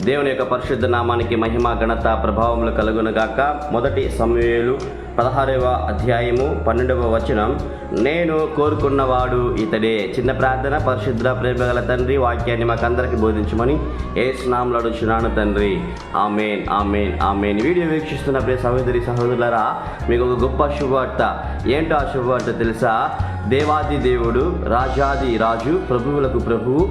దేవుని యొక్క పరిశుద్ధ నామానికి మహిమ ఘనత ప్రభావములు కలుగునుగాక. 1 సమూయేలు 16వ అధ్యాయము 12వ వచనం. నేను కోరుకున్నవాడు ఇతడే. చిన్న ప్రార్థన. పరిశుద్ధ ప్రేమగల తండ్రి, వాక్యాన్ని మాకందరికి బోధించమని యేసు నామములో అడుగుచున్నాను తండ్రి. ఆమేన్, ఆమేన్, ఆమేన్. వీడియో వీక్షిస్తున్న ప్రియ సహోదరి సహోదరులారా, మీకు ఒక గొప్ప శుభవార్త. ఏంటో ఆ శుభవార్త తెలుసా? దేవాది దేవుడు, రాజాది రాజు, ప్రభువులకు ప్రభువు,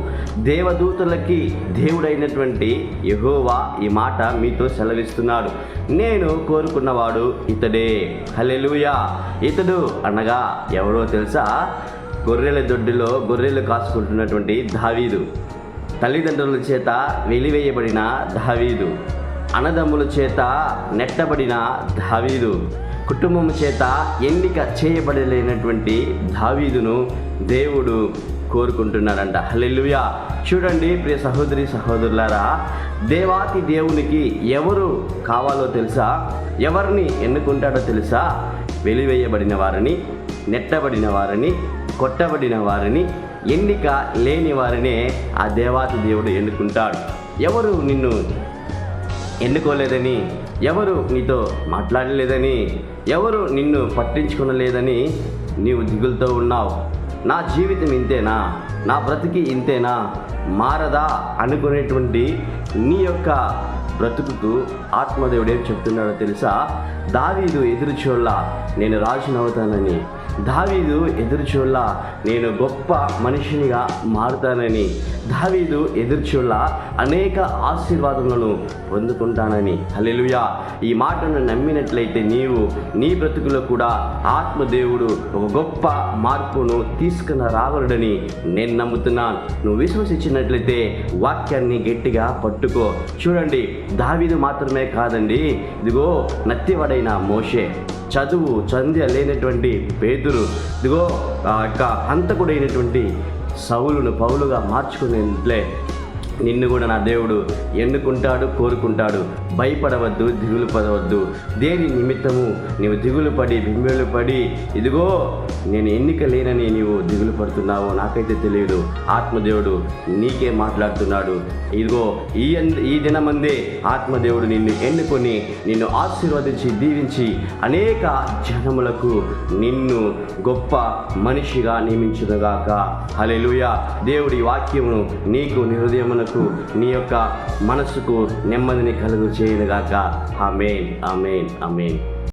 దేవదూతలకి దేవుడైనటువంటి యెహోవా ఈ మాట మీతో సెలవిస్తున్నాడు. నేను కోరుకున్నవాడు ఇతడే. హల్లెలూయా. ఇతడు అనగా ఎవరో తెలుసా? గొర్రెల దొడ్డిలో గొర్రెలు కాసుకుంటున్నటువంటి దావీదు, తల్లిదండ్రుల చేత వెలివేయబడిన దావీదు, అన్నదమ్ముల చేత నెట్టబడిన దావీదు, కుటుంబం చేత ఎన్నిక చేయబడలేనటువంటి దావీదును దేవుడు కోరుకుంటున్నాడంట. హల్లెలూయా. చూడండి ప్రియ సహోదరి సహోదరులారా, దేవాతి దేవునికి ఎవరు కావాలో తెలుసా? ఎవరిని ఎన్నుకుంటాడో తెలుసా? వెలివేయబడిన వారిని, నెట్టబడిన వారిని, కొట్టబడిన వారిని, ఎన్నిక లేని వారినే ఆ దేవాతి దేవుడు ఎన్నుకుంటాడు. ఎవరు నిన్ను ఎన్నుకోలేదని, ఎవరు నీతో మాట్లాడలేదని, ఎవరు నిన్ను పట్టించుకునలేదని నీవు దిగులుతో ఉన్నావు. నా జీవితం ఇంతేనా, నా బ్రతికి ఇంతేనా, మారదా అనుకునేటువంటి నీ యొక్క బ్రతుకుకు ఆత్మదేవుడు ఏం చెప్తున్నాడో తెలుసా? దావీదు ఎదురుచూళ్ళ నేను రాజునవుతానని, దావీదు ఎదురుచూళ్ళ నేను గొప్ప మనిషినిగా మారుతానని, దావీదు ఎదురుచూళ్ళ అనేక ఆశీర్వాదములను పొందుకుంటానని. హల్లెలూయా. ఈ మాటను నమ్మినట్లయితే నీవు నీ బ్రతుకులో కూడా ఆత్మదేవుడు ఒక గొప్ప మార్పును తీసుకుని రాగలడని నేను నమ్ముతున్నాను. నువ్వు విశ్వసించినట్లయితే వాక్యాన్ని గట్టిగా పట్టుకో. చూడండి, దావీదు మాత్రమే కాదండి, ఇదిగో నత్తివాడైన మోషే, చదువు చంద్య లేనటువంటి పేతురు, ఇదిగో హంతకుడైనటువంటి సౌలును పౌలుగా మార్చుకునేట్లే నిన్ను కూడా నా దేవుడు ఎన్నుకుంటాడు, కోరుకుంటాడు. భయపడవద్దు, దిగులు పడవద్దు. దేని నిమిత్తము నీవు దిగులు పడి బింబెలు పడి ఇదిగో నేను ఎన్నిక లేనని నీవు దిగులు పడుతున్నావో నాకైతే తెలియదు. ఆత్మదేవుడు నీకే మాట్లాడుతున్నాడు. ఇదిగో ఈ దినమందే ఆత్మదేవుడు నిన్ను ఎన్నుకొని నిన్ను ఆశీర్వదించి దీవించి అనేక జనములకు నిన్ను గొప్ప మనిషిగా నియమించునుగాక. హల్లెలూయా. దేవుడి వాక్యమును నీకు నీ హృదయమునకు నీ యొక్క మనసుకు నెమ్మదిని కలుగు చేయనుగాక. ఆమేన్, ఆమేన్, ఆమేన్.